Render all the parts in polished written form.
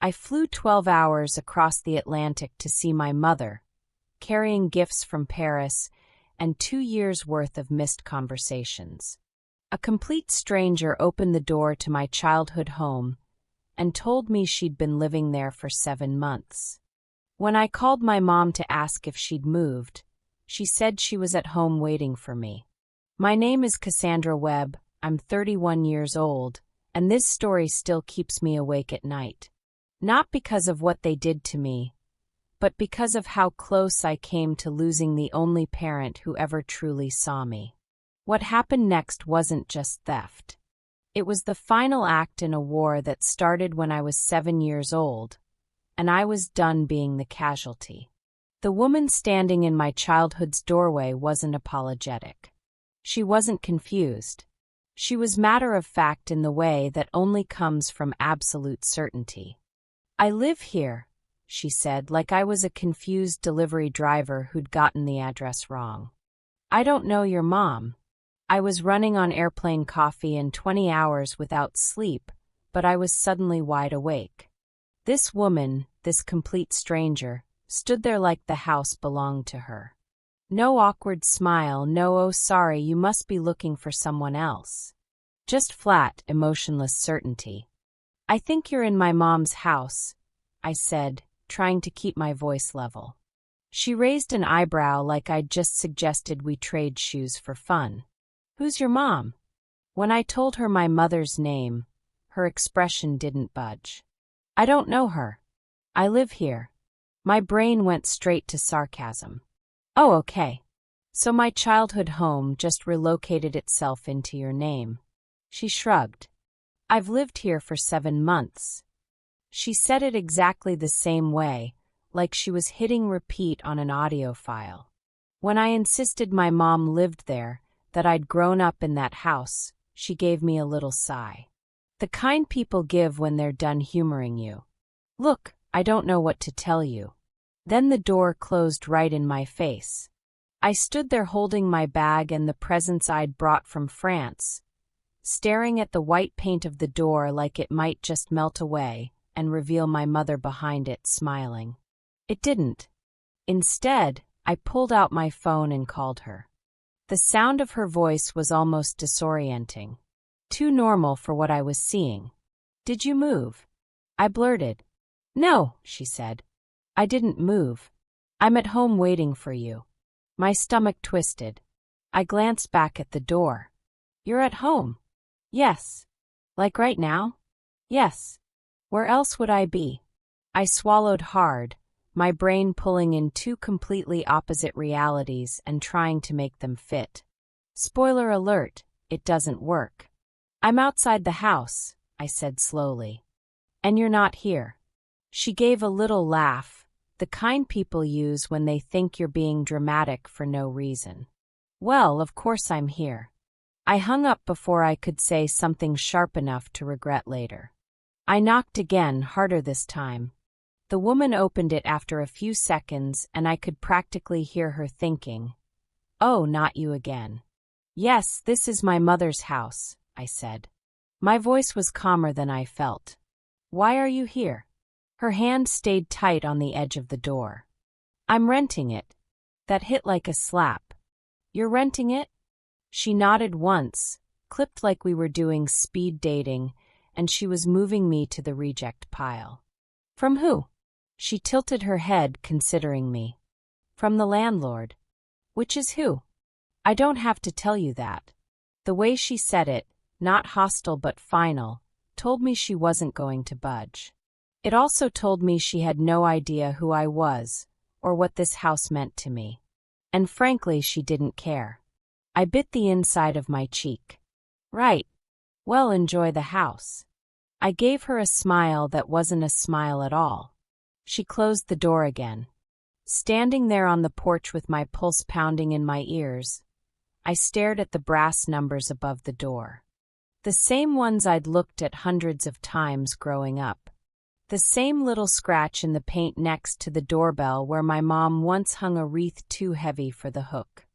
I flew 12 hours across the Atlantic to see my mother, carrying gifts from Paris and 2 years' worth of missed conversations. A complete stranger opened the door to my childhood home and told me she'd been living there for 7 months. When I called my mom to ask if she'd moved, she said she was at home waiting for me. My name is Cassandra Webb, I'm 31 years old, and this story still keeps me awake at night. Not because of what they did to me, but because of how close I came to losing the only parent who ever truly saw me. What happened next wasn't just theft. It was the final act in a war that started when I was 7 years old, and I was done being the casualty. The woman standing in my childhood's doorway wasn't apologetic. She wasn't confused. She was matter-of-fact in the way that only comes from absolute certainty. "I live here," she said, like I was a confused delivery driver who'd gotten the address wrong. "I don't know your mom." I was running on airplane coffee and 20 hours without sleep, but I was suddenly wide awake. This woman, this complete stranger, stood there like the house belonged to her. No awkward smile, no "oh sorry, you must be looking for someone else." Just flat, emotionless certainty. "I think you're in my mom's house," I said, trying to keep my voice level. She raised an eyebrow like I'd just suggested we trade shoes for fun. "Who's your mom?" When I told her my mother's name, her expression didn't budge. "I don't know her. I live here." My brain went straight to sarcasm. "Oh, okay. So my childhood home just relocated itself into your name." She shrugged. "I've lived here for 7 months." She said it exactly the same way, like she was hitting repeat on an audio file. When I insisted my mom lived there, that I'd grown up in that house, she gave me a little sigh. The kind people give when they're done humoring you. "Look, I don't know what to tell you." Then the door closed right in my face. I stood there holding my bag and the presents I'd brought from France, staring at the white paint of the door like it might just melt away and reveal my mother behind it, smiling. It didn't. Instead, I pulled out my phone and called her. The sound of her voice was almost disorienting. Too normal for what I was seeing. "Did you move?" I blurted. "No," she said. "I didn't move. I'm at home waiting for you." My stomach twisted. I glanced back at the door. "You're at home?" "Yes." "Like right now?" "Yes." "Where else would I be?" I swallowed hard, my brain pulling in two completely opposite realities and trying to make them fit. Spoiler alert, it doesn't work. "I'm outside the house," I said slowly. "And you're not here." She gave a little laugh, the kind people use when they think you're being dramatic for no reason. "Well, of course I'm here." I hung up before I could say something sharp enough to regret later. I knocked again, harder this time. The woman opened it after a few seconds, and I could practically hear her thinking, "Oh, not you again." "Yes, this is my mother's house," I said. My voice was calmer than I felt. "Why are you here?" Her hand stayed tight on the edge of the door. "I'm renting it." That hit like a slap. "You're renting it?" She nodded once, clipped like we were doing speed dating, and she was moving me to the reject pile. "From who?" She tilted her head, considering me. "From the landlord." "Which is who?" "I don't have to tell you that." The way she said it, not hostile but final, told me she wasn't going to budge. It also told me she had no idea who I was, or what this house meant to me. And frankly, she didn't care. I bit the inside of my cheek. "Right. Well, enjoy the house." I gave her a smile that wasn't a smile at all. She closed the door again. Standing there on the porch with my pulse pounding in my ears, I stared at the brass numbers above the door. The same ones I'd looked at hundreds of times growing up. The same little scratch in the paint next to the doorbell where my mom once hung a wreath too heavy for the hook.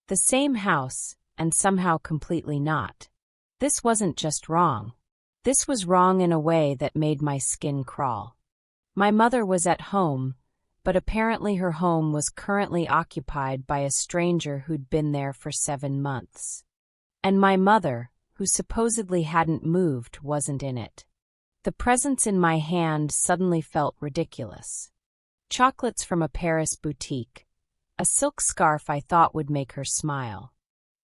The same house, and somehow completely not. This wasn't just wrong. This was wrong in a way that made my skin crawl. My mother was at home, but apparently her home was currently occupied by a stranger who'd been there for 7 months. And my mother, who supposedly hadn't moved, wasn't in it. The presents in my hand suddenly felt ridiculous. Chocolates from a Paris boutique, a silk scarf I thought would make her smile.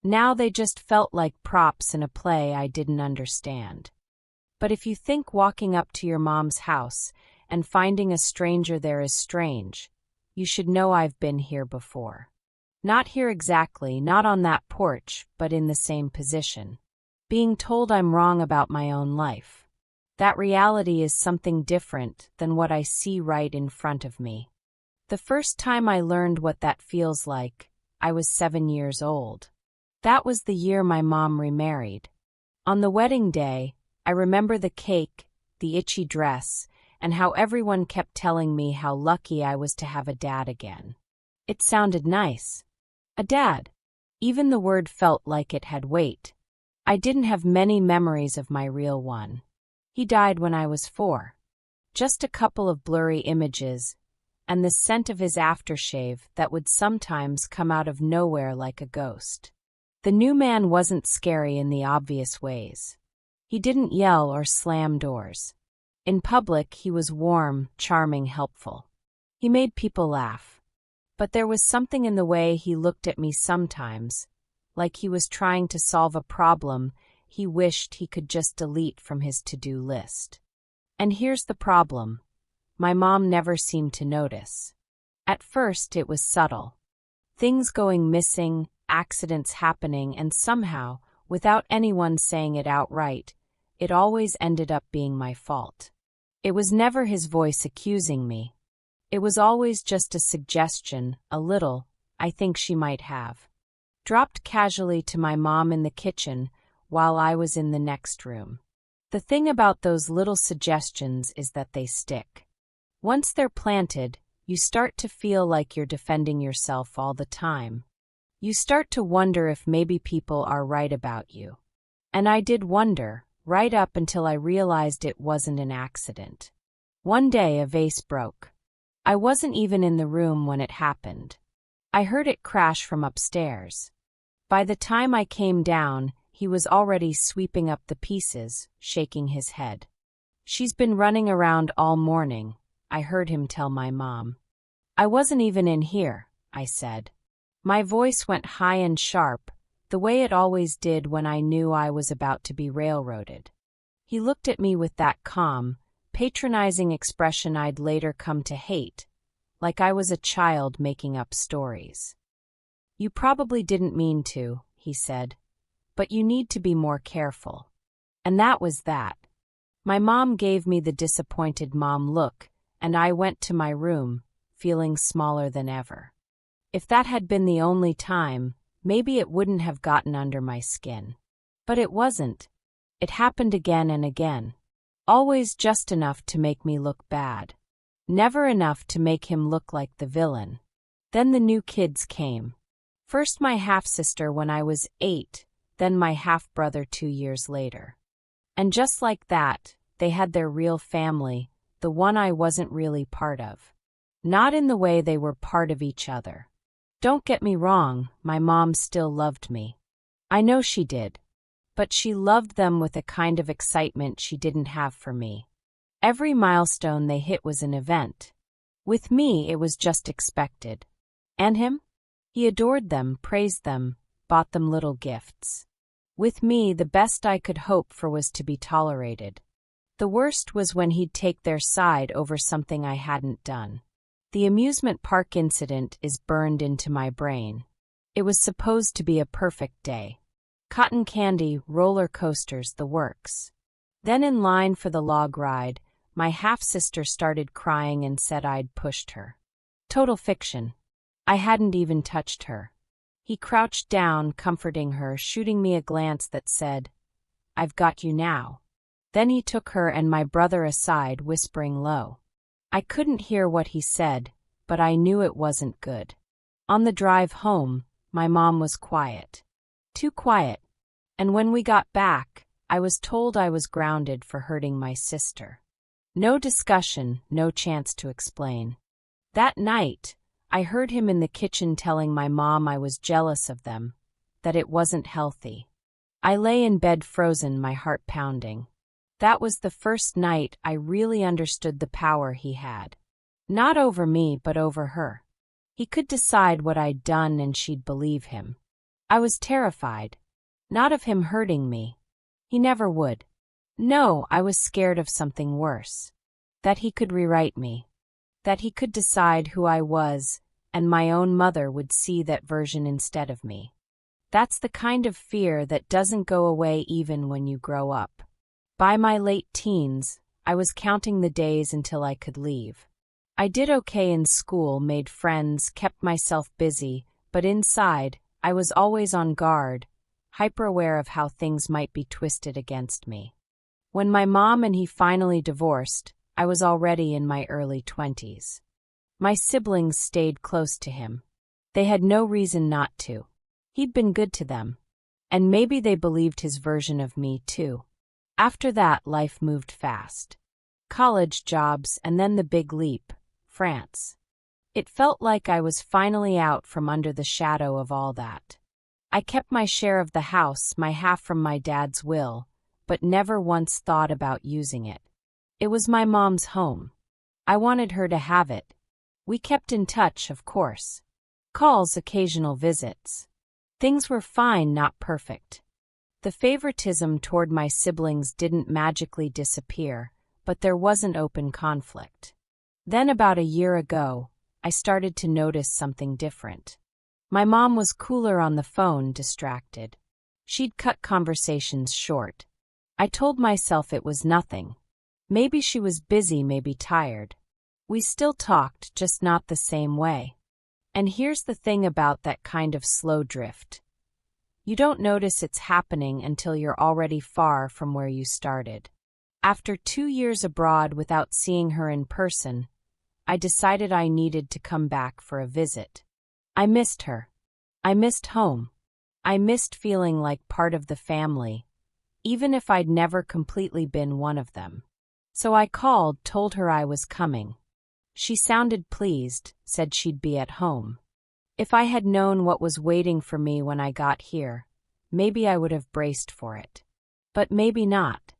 Now they just felt like props in a play I didn't understand. But if you think walking up to your mom's house and finding a stranger there is strange, you should know I've been here before. Not here exactly, not on that porch, but in the same position. Being told I'm wrong about my own life. That reality is something different than what I see right in front of me. The first time I learned what that feels like, I was 7 years old. That was the year my mom remarried. On the wedding day, I remember the cake, the itchy dress, and how everyone kept telling me how lucky I was to have a dad again. It sounded nice. A dad. Even the word felt like it had weight. I didn't have many memories of my real one. He died when I was 4. Just a couple of blurry images, and the scent of his aftershave that would sometimes come out of nowhere like a ghost. The new man wasn't scary in the obvious ways. He didn't yell or slam doors. In public, he was warm, charming, helpful. He made people laugh. But there was something in the way he looked at me sometimes, like he was trying to solve a problem he wished he could just delete from his to-do list. And here's the problem. My mom never seemed to notice. At first, it was subtle. Things going missing, accidents happening, and somehow, without anyone saying it outright, it always ended up being my fault. It was never his voice accusing me. It was always just a suggestion, a little, I think she might have. Dropped casually to my mom in the kitchen while I was in the next room. The thing about those little suggestions is that they stick. Once they're planted, you start to feel like you're defending yourself all the time. You start to wonder if maybe people are right about you. And I did wonder, right up until I realized it wasn't an accident. One day a vase broke. I wasn't even in the room when it happened. I heard it crash from upstairs. By the time I came down, he was already sweeping up the pieces, shaking his head. "She's been running around all morning," I heard him tell my mom. "I wasn't even in here," I said. My voice went high and sharp, the way it always did when I knew I was about to be railroaded. He looked at me with that calm, patronizing expression I'd later come to hate, like I was a child making up stories. "You probably didn't mean to," he said, "but you need to be more careful." And that was that. My mom gave me the disappointed mom look, and I went to my room, feeling smaller than ever. If that had been the only time, maybe it wouldn't have gotten under my skin. But it wasn't. It happened again and again. Always just enough to make me look bad. Never enough to make him look like the villain. Then the new kids came. First my half-sister when I was 8, then my half-brother 2 years later. And just like that, they had their real family, the one I wasn't really part of. Not in the way they were part of each other. Don't get me wrong, my mom still loved me. I know she did. But she loved them with a kind of excitement she didn't have for me. Every milestone they hit was an event. With me, it was just expected. And him? He adored them, praised them, bought them little gifts. With me, the best I could hope for was to be tolerated. The worst was when he'd take their side over something I hadn't done. The amusement park incident is burned into my brain. It was supposed to be a perfect day. Cotton candy, roller coasters, the works. Then in line for the log ride, my half-sister started crying and said I'd pushed her. Total fiction. I hadn't even touched her. He crouched down, comforting her, shooting me a glance that said, "I've got you now." Then he took her and my brother aside, whispering low. I couldn't hear what he said, but I knew it wasn't good. On the drive home, my mom was quiet. Too quiet. And when we got back, I was told I was grounded for hurting my sister. No discussion, no chance to explain. That night, I heard him in the kitchen telling my mom I was jealous of them, that it wasn't healthy. I lay in bed frozen, my heart pounding. That was the first night I really understood the power he had. Not over me, but over her. He could decide what I'd done and she'd believe him. I was terrified. Not of him hurting me. He never would. No, I was scared of something worse. That he could rewrite me. That he could decide who I was, and my own mother would see that version instead of me. That's the kind of fear that doesn't go away even when you grow up. By my late teens, I was counting the days until I could leave. I did okay in school, made friends, kept myself busy, but inside, I was always on guard, hyper-aware of how things might be twisted against me. When my mom and he finally divorced, I was already in my early 20s. My siblings stayed close to him. They had no reason not to. He'd been good to them. And maybe they believed his version of me, too. After that, life moved fast. College, jobs, and then the big leap, France. It felt like I was finally out from under the shadow of all that. I kept my share of the house, my half from my dad's will, but never once thought about using it. It was my mom's home. I wanted her to have it. We kept in touch, of course. Calls, occasional visits. Things were fine, not perfect. The favoritism toward my siblings didn't magically disappear, but there wasn't open conflict. Then about a year ago, I started to notice something different. My mom was cooler on the phone, distracted. She'd cut conversations short. I told myself it was nothing. Maybe she was busy, maybe tired. We still talked, just not the same way. And here's the thing about that kind of slow drift. You don't notice it's happening until you're already far from where you started. After 2 years abroad without seeing her in person, I decided I needed to come back for a visit. I missed her. I missed home. I missed feeling like part of the family, even if I'd never completely been one of them. So I called, told her I was coming. She sounded pleased, said she'd be at home. If I had known what was waiting for me when I got here, maybe I would have braced for it. But maybe not.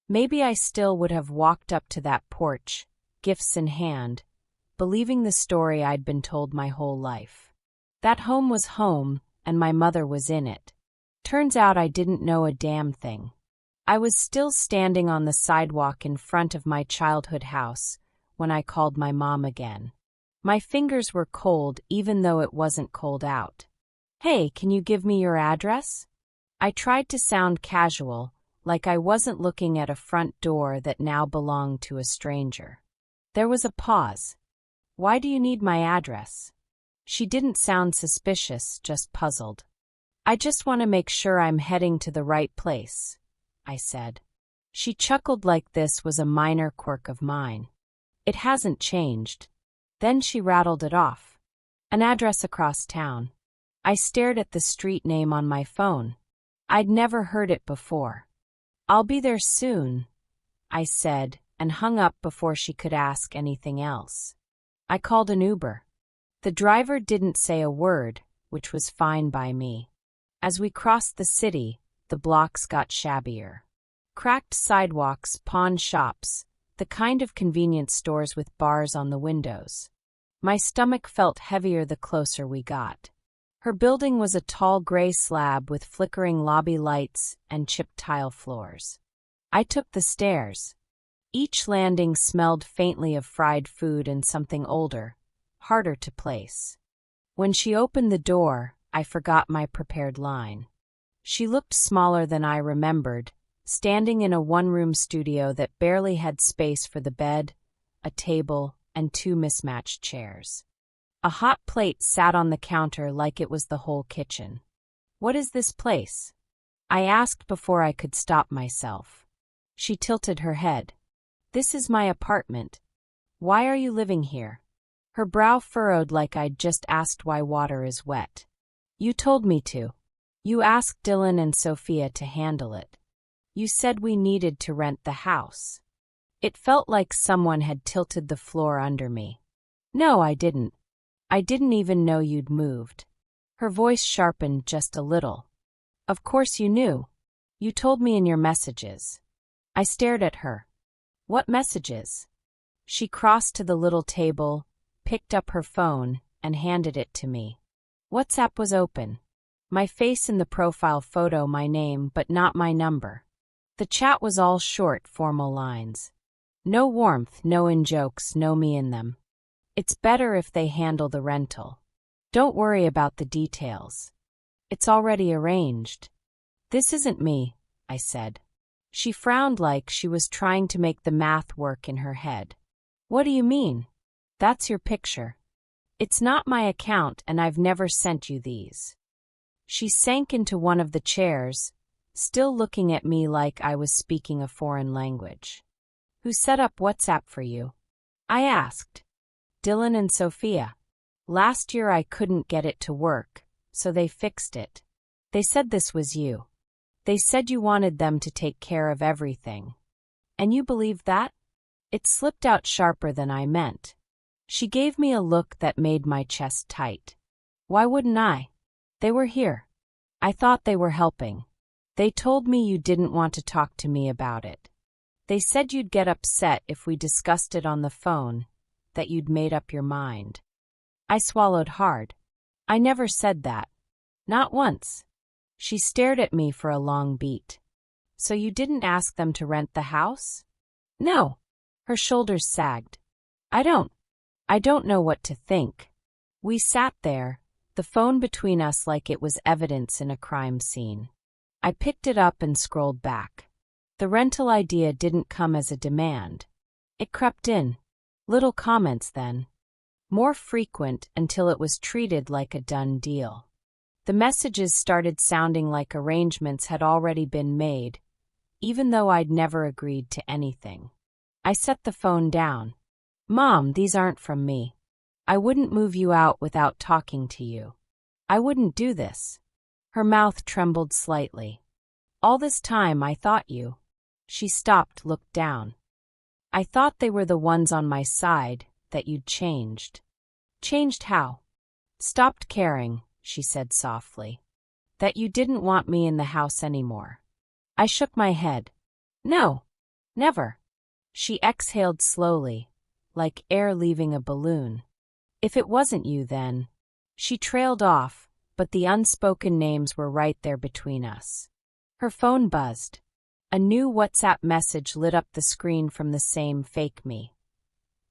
Maybe I still would have walked up to that porch, gifts in hand, believing the story I'd been told my whole life. That home was home, and my mother was in it. Turns out I didn't know a damn thing. I was still standing on the sidewalk in front of my childhood house when I called my mom again. My fingers were cold even though it wasn't cold out. "Hey, can you give me your address?" I tried to sound casual, like I wasn't looking at a front door that now belonged to a stranger. There was a pause. "Why do you need my address?" She didn't sound suspicious, just puzzled. "I just want to make sure I'm heading to the right place," I said. She chuckled like this was a minor quirk of mine. "It hasn't changed." Then she rattled it off. "An address across town." I stared at the street name on my phone. I'd never heard it before. "I'll be there soon," I said, and hung up before she could ask anything else. I called an Uber. The driver didn't say a word, which was fine by me. As we crossed the city, the blocks got shabbier. Cracked sidewalks, pawn shops, the kind of convenience stores with bars on the windows. My stomach felt heavier the closer we got. Her building was a tall gray slab with flickering lobby lights and chipped tile floors. I took the stairs. Each landing smelled faintly of fried food and something older, harder to place. When she opened the door, I forgot my prepared line. She looked smaller than I remembered, standing in a one-room studio that barely had space for the bed, a table, and 2 mismatched chairs. A hot plate sat on the counter like it was the whole kitchen. "What is this place?" I asked before I could stop myself. She tilted her head. "This is my apartment. Why are you living here?" Her brow furrowed like I'd just asked why water is wet. "You told me to. You asked Dylan and Sophia to handle it. You said we needed to rent the house." It felt like someone had tilted the floor under me. No, I didn't. I didn't even know you'd moved. Her voice sharpened just a little. Of course you knew. You told me in your messages. I stared at her. What messages? She crossed to the little table, picked up her phone, and handed it to me. WhatsApp was open. My face in the profile photo, my name, but not my number. The chat was all short, formal lines. No warmth, no in-jokes, no me in them. It's better if they handle the rental. Don't worry about the details. It's already arranged. This isn't me, I said. She frowned like she was trying to make the math work in her head. What do you mean? That's your picture. It's not my account and I've never sent you these. She sank into one of the chairs, still looking at me like I was speaking a foreign language. Who set up WhatsApp for you? I asked. Dylan and Sophia. Last year I couldn't get it to work, so they fixed it. They said this was you. They said you wanted them to take care of everything. And you believed that? It slipped out sharper than I meant. She gave me a look that made my chest tight. Why wouldn't I? They were here. I thought they were helping. They told me you didn't want to talk to me about it. They said you'd get upset if we discussed it on the phone, that you'd made up your mind. I swallowed hard. I never said that. Not once. She stared at me for a long beat. So you didn't ask them to rent the house? No. Her shoulders sagged. I don't know what to think. We sat there, the phone between us like it was evidence in a crime scene. I picked it up and scrolled back. The rental idea didn't come as a demand. It crept in. Little comments then. More frequent until it was treated like a done deal. The messages started sounding like arrangements had already been made, even though I'd never agreed to anything. I set the phone down. Mom, these aren't from me. I wouldn't move you out without talking to you. I wouldn't do this. Her mouth trembled slightly. All this time I thought you. She stopped, looked down. I thought they were the ones on my side, that you'd changed. Changed how? Stopped caring, she said softly. That you didn't want me in the house anymore. I shook my head. No, never. She exhaled slowly, like air leaving a balloon. If it wasn't you then. She trailed off, but the unspoken names were right there between us. Her phone buzzed. A new WhatsApp message lit up the screen from the same fake me.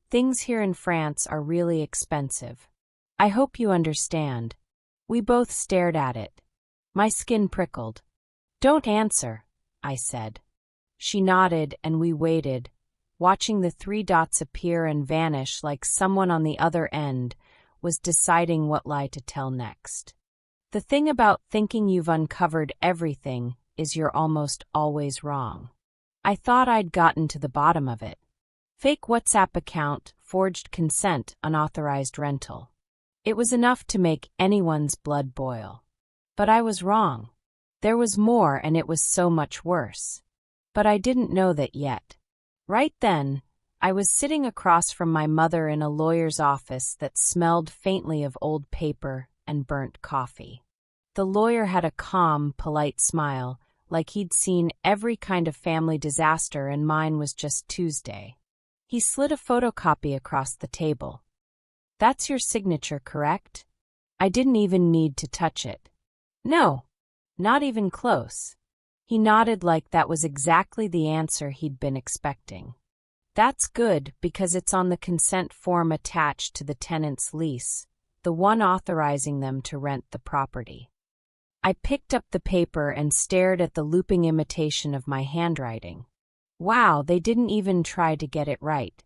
Things here in France are really expensive. I hope you understand. We both stared at it. My skin prickled. Don't answer, I said. She nodded and we waited, watching the 3 dots appear and vanish like someone on the other end was deciding what lie to tell next. The thing about thinking you've uncovered everything is you're almost always wrong. I thought I'd gotten to the bottom of it. Fake WhatsApp account, forged consent, unauthorized rental. It was enough to make anyone's blood boil. But I was wrong. There was more and it was so much worse. But I didn't know that yet. Right then, I was sitting across from my mother in a lawyer's office that smelled faintly of old paper and burnt coffee. The lawyer had a calm, polite smile, like he'd seen every kind of family disaster and mine was just Tuesday. He slid a photocopy across the table. That's your signature, correct? I didn't even need to touch it. No, not even close. He nodded like that was exactly the answer he'd been expecting. That's good because it's on the consent form attached to the tenant's lease, the one authorizing them to rent the property. I picked up the paper and stared at the looping imitation of my handwriting. Wow, they didn't even try to get it right.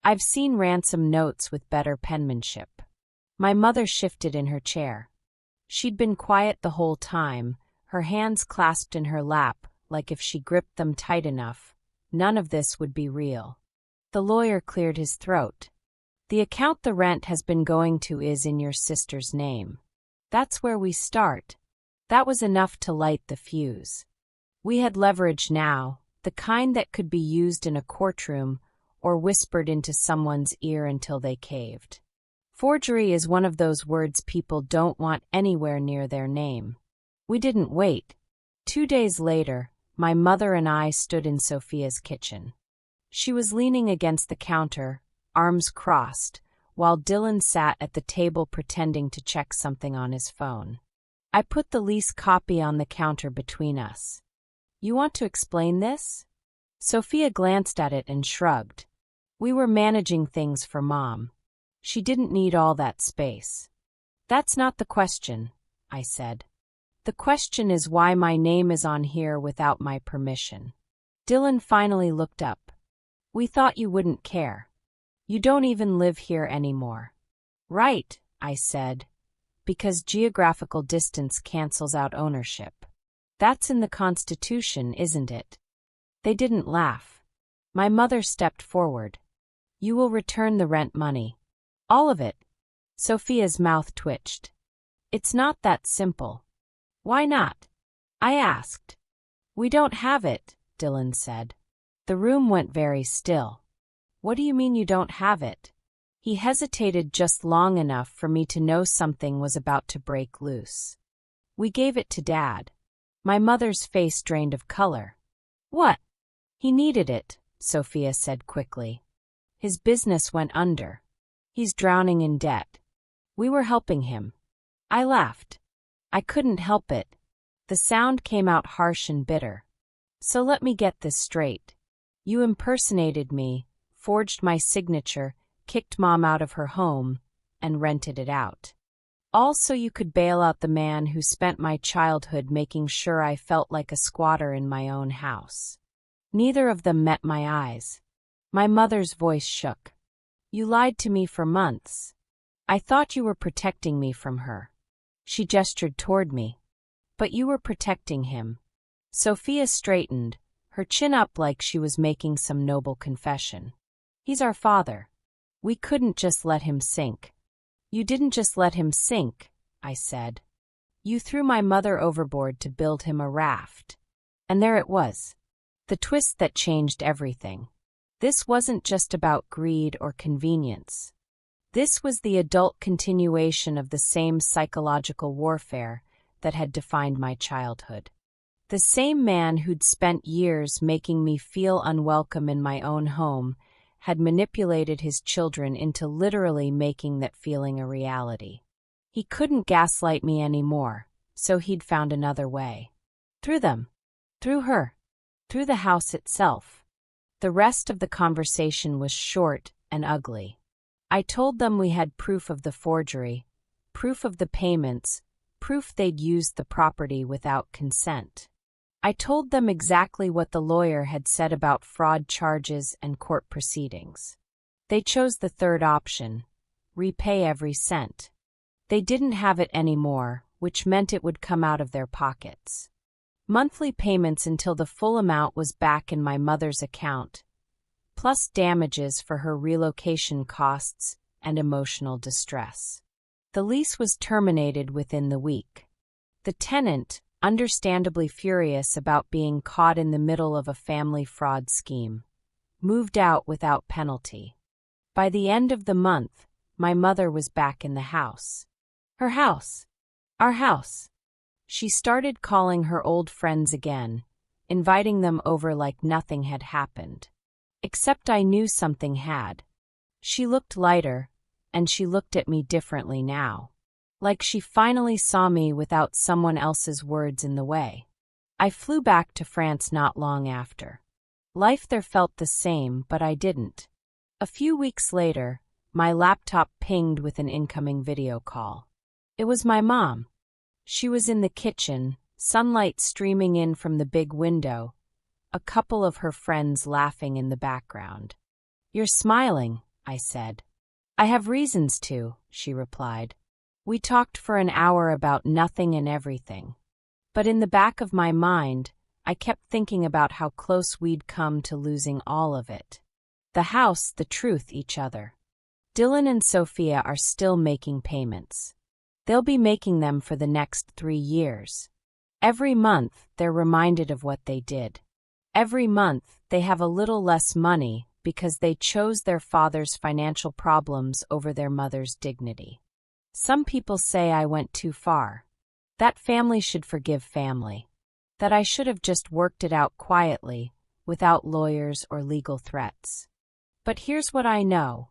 I've seen ransom notes with better penmanship. My mother shifted in her chair. She'd been quiet the whole time, her hands clasped in her lap, like if she gripped them tight enough, none of this would be real. The lawyer cleared his throat. The account the rent has been going to is in your sister's name. That's where we start. That was enough to light the fuse. We had leverage now, the kind that could be used in a courtroom or whispered into someone's ear until they caved. Forgery is one of those words people don't want anywhere near their name. We didn't wait. 2 days later, my mother and I stood in Sophia's kitchen. She was leaning against the counter, arms crossed, while Dylan sat at the table pretending to check something on his phone. I put the lease copy on the counter between us. "You want to explain this?" Sophia glanced at it and shrugged. We were managing things for Mom. She didn't need all that space. "That's not the question," I said. "The question is why my name is on here without my permission." Dylan finally looked up. "We thought you wouldn't care. You don't even live here anymore." "Right," I said, "because geographical distance cancels out ownership. That's in the Constitution, isn't it?" They didn't laugh. My mother stepped forward. "You will return the rent money. All of it." Sophia's mouth twitched. "It's not that simple." "Why not?" I asked. "We don't have it," Dylan said. The room went very still. "What do you mean you don't have it?" He hesitated just long enough for me to know something was about to break loose. "We gave it to Dad." My mother's face drained of color. "What?" "He needed it," Sophia said quickly. "His business went under. He's drowning in debt. We were helping him." I laughed. I couldn't help it. The sound came out harsh and bitter. "So let me get this straight. You impersonated me, forged my signature, kicked Mom out of her home, and rented it out. All so you could bail out the man who spent my childhood making sure I felt like a squatter in my own house." Neither of them met my eyes. My mother's voice shook. "You lied to me for months. I thought you were protecting me from her." She gestured toward me. "But you were protecting him." Sophia straightened, her chin up like she was making some noble confession. "He's our father. We couldn't just let him sink." "You didn't just let him sink," I said. "You threw my mother overboard to build him a raft." And there it was. The twist that changed everything. This wasn't just about greed or convenience. This was the adult continuation of the same psychological warfare that had defined my childhood. The same man who'd spent years making me feel unwelcome in my own home had manipulated his children into literally making that feeling a reality. He couldn't gaslight me anymore, so he'd found another way. Through them. Through her. Through the house itself. The rest of the conversation was short and ugly. I told them we had proof of the forgery, proof of the payments, proof they'd used the property without consent. I told them exactly what the lawyer had said about fraud charges and court proceedings. They chose the third option, repay every cent. They didn't have it anymore, which meant it would come out of their pockets. Monthly payments until the full amount was back in my mother's account, plus damages for her relocation costs and emotional distress. The lease was terminated within the week. The tenant, understandably furious about being caught in the middle of a family fraud scheme, moved out without penalty. By the end of the month, my mother was back in the house. Her house. Our house. She started calling her old friends again, inviting them over like nothing had happened. Except I knew something had. She looked lighter, and she looked at me differently now. Like she finally saw me without someone else's words in the way. I flew back to France not long after. Life there felt the same, but I didn't. A few weeks later, my laptop pinged with an incoming video call. It was my mom. She was in the kitchen, sunlight streaming in from the big window, a couple of her friends laughing in the background. "You're smiling," I said. "I have reasons to," she replied. We talked for an hour about nothing and everything. But in the back of my mind, I kept thinking about how close we'd come to losing all of it. The house, the truth, each other. Dylan and Sophia are still making payments. They'll be making them for the next 3 years. Every month, they're reminded of what they did. Every month, they have a little less money because they chose their father's financial problems over their mother's dignity. Some people say I went too far. That family should forgive family. That I should have just worked it out quietly, without lawyers or legal threats. But here's what I know.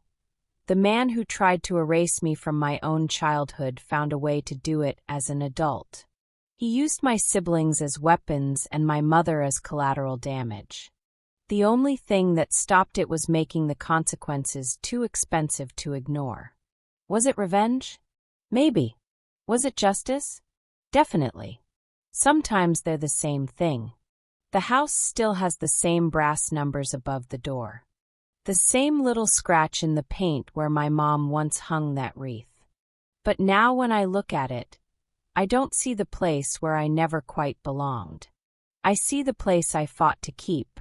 The man who tried to erase me from my own childhood found a way to do it as an adult. He used my siblings as weapons and my mother as collateral damage. The only thing that stopped it was making the consequences too expensive to ignore. Was it revenge? Maybe. Was it justice? Definitely. Sometimes they're the same thing. The house still has the same brass numbers above the door. The same little scratch in the paint where my mom once hung that wreath. But now when I look at it, I don't see the place where I never quite belonged. I see the place I fought to keep,